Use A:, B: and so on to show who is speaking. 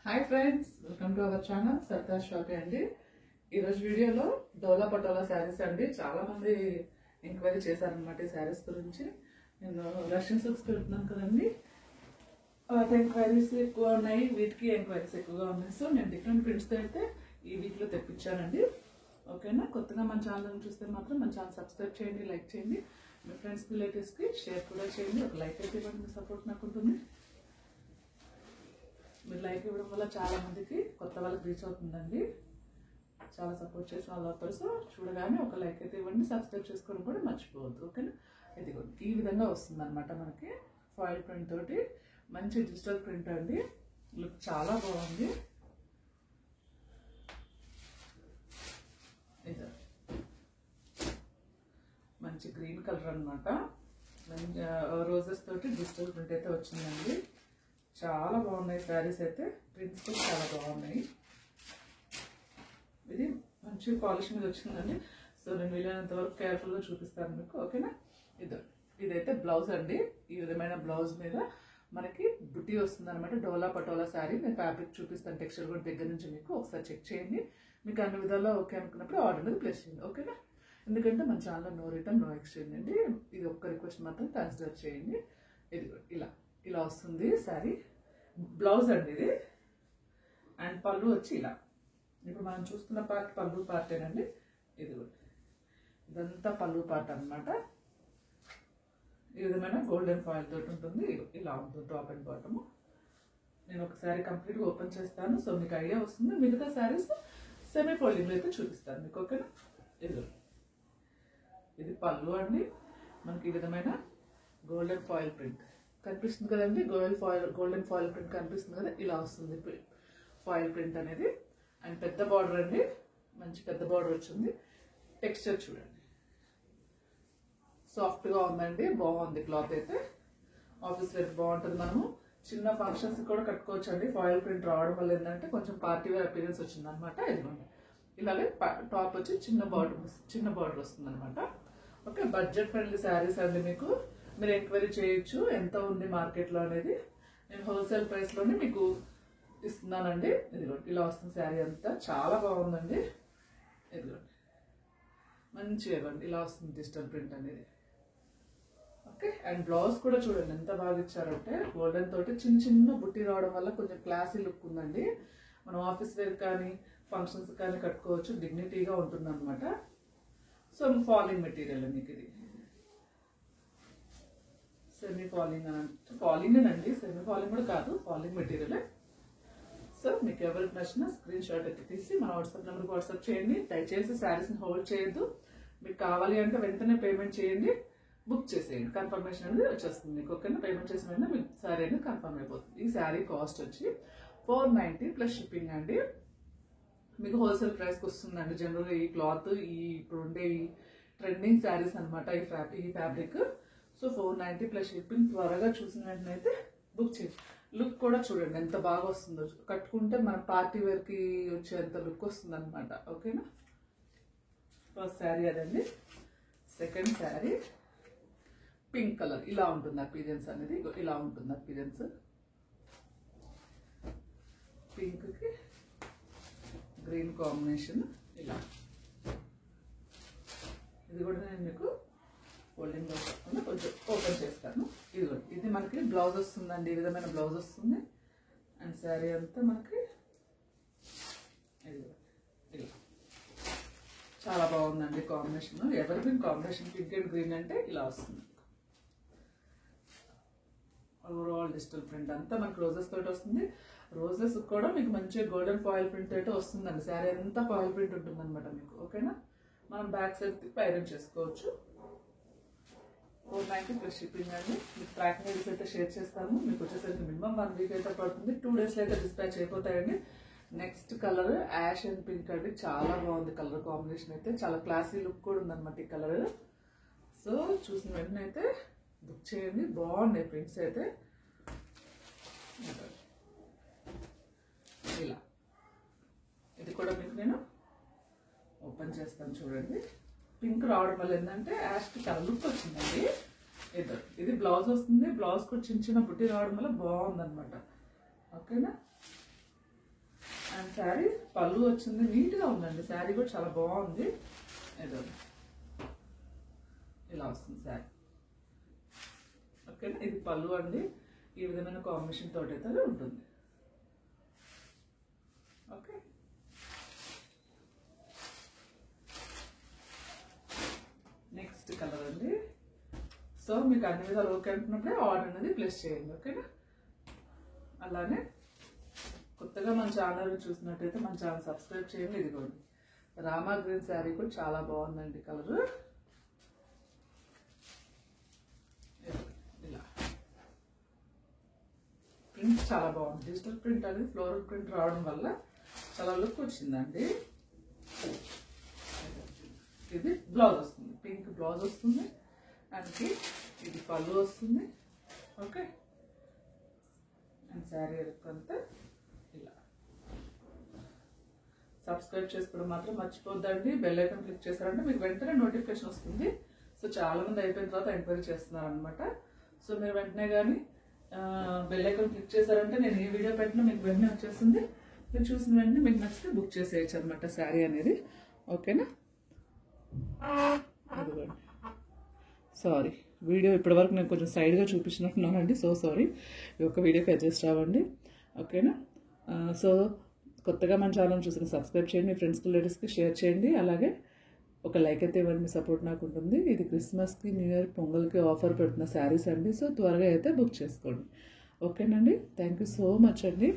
A: Hi friends, welcome to our channel Sardar Shoppy అండి. ఈరోజు వీడియోలో డోలా పటోలా శారీస్ అండి. చాలా మంది ఎంక్వైరీ చేశారనమాట ఈ శారీస్ గురించి. నేను రష్యన్ సిల్క్స్ పెడుతున్నాను కదండి, వాటి ఎంక్వైరీస్ ఎక్కువ ఉన్నాయి, వీటికి ఎంక్వైరీస్ ఎక్కువగా ఉన్నాయి. సో నేను డిఫరెంట్ ప్రింట్స్తో అయితే ఈ వీక్లో తెప్పించానండి. ఓకేనా? కొత్తగా మన ఛానల్ చూస్తే మాత్రం మన ఛానల్ సబ్స్క్రైబ్ చేయండి, లైక్ చేయండి, మీ ఫ్రెండ్స్ రిలేటివ్స్కి షేర్ కూడా చేయండి. ఒక లైక్ అయితే ఇవ్వండి, మీ సపోర్ట్ నాకు ఉంటుంది. మీరు లైక్ ఇవ్వడం వల్ల చాలా మందికి కొత్త వాళ్ళకి రీచ్ అవుతుందండి. చాలా సపోర్ట్ చేసిన వాళ్ళు అవుతారు. సో చూడగానే ఒక లైక్ అయితే ఇవ్వండి, సబ్స్క్రైబ్ చేసుకోవడం కూడా మర్చిపోవద్దు. ఓకేనా? ఇదిగోండి ఈ విధంగా వస్తుంది అనమాట. మనకి ఫాయిల్ ప్రింట్ తోటి మంచి డిజిటల్ ప్రింట్ అండి. లుక్ చాలా బాగుంది. ఇది మంచి గ్రీన్ కలర్ అనమాట. మంచి రోజెస్ తోటి డిజిటల్ ప్రింట్ అయితే వచ్చిందండి. చాలా బాగున్నాయి శారీస్ అయితే, ప్రింట్స్ కూడా చాలా బాగున్నాయి. ఇది మంచి పాలిష్ మీద వచ్చిందండి. సో నేను వీలైనంత వరకు కేర్ఫుల్గా చూపిస్తాను మీకు. ఓకేనా? ఇదైతే బ్లౌజ్ అండి. ఈ విధమైన బ్లౌజ్ మీద మనకి బుట్టి వస్తుంది అనమాట. డోలా పటోలా శారీ. నేను ఫ్యాబ్రిక్ చూపిస్తాను, టెక్స్చర్ కూడా దగ్గర నుంచి మీకు ఒకసారి చెక్ చేయండి. మీకు అన్ని విధాలా ఓకే అనుకున్నప్పుడు ఆర్డర్ అనేది ప్లేస్ చేయండి. ఓకేనా? ఎందుకంటే మన ఛానల్లో నో రిటర్న్ నో ఎక్స్చేంజ్ అండి. ఇది ఒక్క రిక్వెస్ట్ మాత్రం కన్సిడర్ చేయండి. ఇది ఇలా వస్తుంది శారీ. బ్లౌజ్ అండి ఇది. అండ్ పళ్ళు వచ్చి ఇలా. ఇప్పుడు మనం చూస్తున్న పార్ట్ పళ్ళు పార్టేనండి. ఇదంతా పళ్ళు పార్ట్ అనమాట. ఈ విధమైన గోల్డెన్ ఫాయిల్ తోటి ఉంటుంది. ఇలా ఉంటుంది టాప్ అండ్ బాటమ్. నేను ఒక శారీ కంప్లీట్గా ఓపెన్ చేస్తాను, సో మీకు ఐడియా వస్తుంది. మిగతా శారీస్ సెమీ ఫోల్డింగ్లో అయితే చూపిస్తాను మీకు. ఓకేనా? ఇది పళ్ళు అండి. మనకి ఈ విధమైన గోల్డెన్ ఫాయిల్ ప్రింట్ కనిపిస్తుంది కదండి. గోల్డెన్ ఫాయిల్ ప్రింట్ కనిపిస్తుంది కదా, ఇలా వస్తుంది ఫాయిల్ ప్రింట్ అనేది. అండ్ పెద్ద బార్డర్ అండి, మంచి పెద్ద బార్డర్ వచ్చింది. టెక్స్చర్ చూడండి, సాఫ్ట్గా ఉందండి. బాగుంది క్లాత్ అయితే. ఆఫీస్ వేర్ బాగుంటుంది. మనము చిన్న ఫంక్షన్స్ కూడా కట్టుకోవచ్చు అండి. ఫాయిల్ ప్రింట్ రావడం వల్ల ఏంటంటే కొంచెం పార్టీ వేర్ అపీరెన్స్ వచ్చింది అనమాట. ఇదిగోండి ఇలాగే టాప్ వచ్చి చిన్న బార్డర్ వస్తుంది అనమాట. ఓకే, బడ్జెట్ ఫ్రెండ్లీ శారీస్ అండి. మీకు మీరు ఎంక్వైరీ చేయొచ్చు ఎంత ఉంది మార్కెట్లో అనేది. నేను హోల్సేల్ ప్రైస్లోనే మీకు ఇస్తున్నానండి. ఇదిగోండి ఇలా వస్తుంది శారీ అంతా. చాలా బాగుందండి. ఇదిగోండి మంచిగా ఇవ్వండి ఇలా వస్తుంది డిజిటల్ ప్రింట్ అనేది. ఓకే, అండ్ బ్లౌజ్ కూడా చూడండి ఎంత బాగా ఇచ్చారంటే గోల్డెన్ తోటి చిన్న చిన్న బుట్టి రావడం వల్ల కొంచెం క్లాసీ లుక్ ఉందండి. మనం ఆఫీస్ వేర్ కానీ ఫంక్షన్స్ కానీ కట్టుకోవచ్చు, డిగ్నిటీగా ఉంటుంది అనమాట. సో ఫాలింగ్ మెటీరియల్ మీకు ఇది సెమీ ఫాలింగ్ అండి. సెమీ ఫాలింగ్ కూడా కాదు, ఫాలింగ్ మెటీరియల్. సో మీకు ఎవరికి నచ్చిన స్క్రీన్ షాట్ అయితే తీసి మన వాట్సాప్ నెంబర్కి వాట్సాప్ చేయండి. దయచేసి శారీస్ని హోల్డ్ చేయొద్దు. మీకు కావాలి అంటే వెంటనే పేమెంట్ చేయండి, బుక్ చేసేయండి. కన్ఫర్మేషన్ అనేది వచ్చేస్తుంది మీకు. ఓకేనా? పేమెంట్ చేసిన వెంటనే మీకు శారీ అనేది కన్ఫర్మ్ అయిపోతుంది. ఈ శారీ కాస్ట్ వచ్చి 490 ప్లస్ షిప్పింగ్ అండి. మీకు హోల్సేల్ ప్రైస్కి వస్తుందండి. జనరల్గా ఈ క్లాత్ ఇప్పుడు ఉండే ఈ ట్రెండింగ్ శారీస్ అనమాట ఈ ఫ్యాబ్రిక్. So 490 plus shipping. త్వరగా చూసిన వెంటనే అయితే బుక్ చేయండి. లుక్ కూడా చూడండి ఎంత బాగా వస్తుందో. కట్టుకుంటే మన పార్టీ వేర్కి వచ్చేంత లుక్ వస్తుంది అనమాట. ఓకేనా? ఫస్ట్ శారీ అదండి. Second sari pink colour. ఇలా ఉంటుంది అపీరియన్స్ అనేది. ఇలా ఉంటుంది అపీరియన్స్. పింక్కి గ్రీన్ కాంబినేషన్. ఇలా ఇది కూడా నేను మీకు ఫోల్డింగ్ కాకుండా కొంచెం ఓపెన్ చేస్తాను. ఇది మనకి బ్లౌజ్ వస్తుందండి. ఈ విధమైన బ్లౌజ్ వస్తుంది. అండ్ శారీ అంతా మనకి ఇలా చాలా బాగుందండి combination. Ever green combination pink and green అంటే ఇలా వస్తుంది. ఓవరాల్ డిజిటల్ ప్రింట్ అంతా మనకి రోజెస్ తోటి వస్తుంది. రోజెస్ కూడా మీకు మంచిగా గోల్డెన్ ఫాయిల్ ప్రింట్ అయితే వస్తుందండి. శారీ అంతా ఫాయిల్ ప్రింట్ ఉంటుంది అనమాట మీకు. ఓకేనా? మనం బ్యాక్ సైడ్ ఐరన్ చేసుకోవచ్చు. 490 ప్లస్ షిప్పింగ్ అండి. మీకు ట్రాకింగ్ ఐడీస్ అయితే షేర్ చేస్తాము. మీకు వచ్చేసరికి మినిమం 1 వీక్ అయితే పడుతుంది. 2 డేస్లో అయితే డిస్పాచ్ అయిపోతాయండి. Next colour ash and pink అండి. చాలా బాగుంది కలర్ కాంబినేషన్ అయితే. చాలా క్లాసీ లుక్ కూడా ఉందన్నమాట ఈ కలర్. సో చూసిన వెంటనే అయితే బుక్ చేయండి. బాగున్నాయి ప్రింట్స్ అయితే. ఇలా ఇది కూడా మీకు నేను ఓపెన్ చేస్తాను చూడండి. పింక్ రావడం వల్ల ఏంటంటే యాష్కి కలర్ లుక్ వచ్చిందండి. ఇది బ్లౌజ్ వస్తుంది. బ్లౌజ్ కూడా చిన్న చిన్న బుట్టి రావడం వల్ల బాగుందన్నమాట. ఓకేనా? అండ్ శారీ పళ్ళు వచ్చింది, నీట్గా ఉందండి. శారీ కూడా చాలా బాగుంది. ఏదో ఇలా వస్తుంది శారీ. ఓకేనా, ఇది పళ్ళు అండి. ఈ విధమైన కాంబినేషన్ తోటి అయితే ఉంటుంది. ఓకే, నెక్స్ట్ కలర్ అండి. సో మీకు అన్ని విధాలు ఓకే అంటున్నప్పుడే ఆర్డర్ అనేది ప్లేస్ చేయండి. ఓకేనా, అలానే కొత్తగా మన ఛానల్ చూసినట్టయితే మన ఛానల్ సబ్స్క్రైబ్ చేయండి. ఇదిగోండి రామా గ్రీన్ శారీ కూడా చాలా బాగుందండి కలర్. ఇలా ప్రింట్ చాలా బాగుంది. డిజిటల్ ప్రింట్ అనేది ఫ్లోరల్ ప్రింట్ రావడం వల్ల చాలా లుక్ వచ్చిందండి. ఇది బ్లౌజ్ వస్తుంది, పింక్ బ్లౌజ్ వస్తుంది. దానికి ఇది పళ్ళు వస్తుంది. ఓకే, అండ్ శారీ అంతా ఇలా. సబ్స్క్రైబ్ చేసుకోవడం మాత్రం మర్చిపోద్దండి. బెల్ ఐకాన్ క్లిక్ చేశారంటే మీకు వెంటనే నోటిఫికేషన్ వస్తుంది. సో చాలా మంది అయిపోయిన తర్వాత ఎంక్వైరీ చేస్తున్నారు అనమాట. సో మీరు వెంటనే కానీ బెల్ ఐకాన్ క్లిక్ చేశారంటే నేను ఏ వీడియో పెట్టినా మీకు వెంటనే వచ్చేస్తుంది. మీరు చూసిన వెంటనే మీకు నచ్చితే బుక్ చేసేయచ్చు అనమాట శారీ అనేది. ఓకేనా, అదిగోండి. సారీ, వీడియో ఇప్పటివరకు నేను కొంచెం సైడ్గా చూపించినట్టున్నానండి. సో సారీ, ఈ ఒక్క వీడియోకి అడ్జస్ట్ అవ్వండి. ఓకేనా, సో కొత్తగా మన ఛానల్ చూసిన సబ్స్క్రైబ్ చేయండి, మీ ఫ్రెండ్స్కి రిలేటివ్స్కి షేర్ చేయండి. అలాగే ఒక లైక్ అయితే ఇవ్వండి, మీ సపోర్ట్ నాకు ఉంటుంది. ఇది క్రిస్మస్కి, న్యూ ఇయర్, పొంగల్కి ఆఫర్ పెడుతున్న శారీస్ అండి. సో త్వరగా అయితే బుక్ చేసుకోండి. ఓకేనండి, థ్యాంక్ యూ సో మచ్ అండి.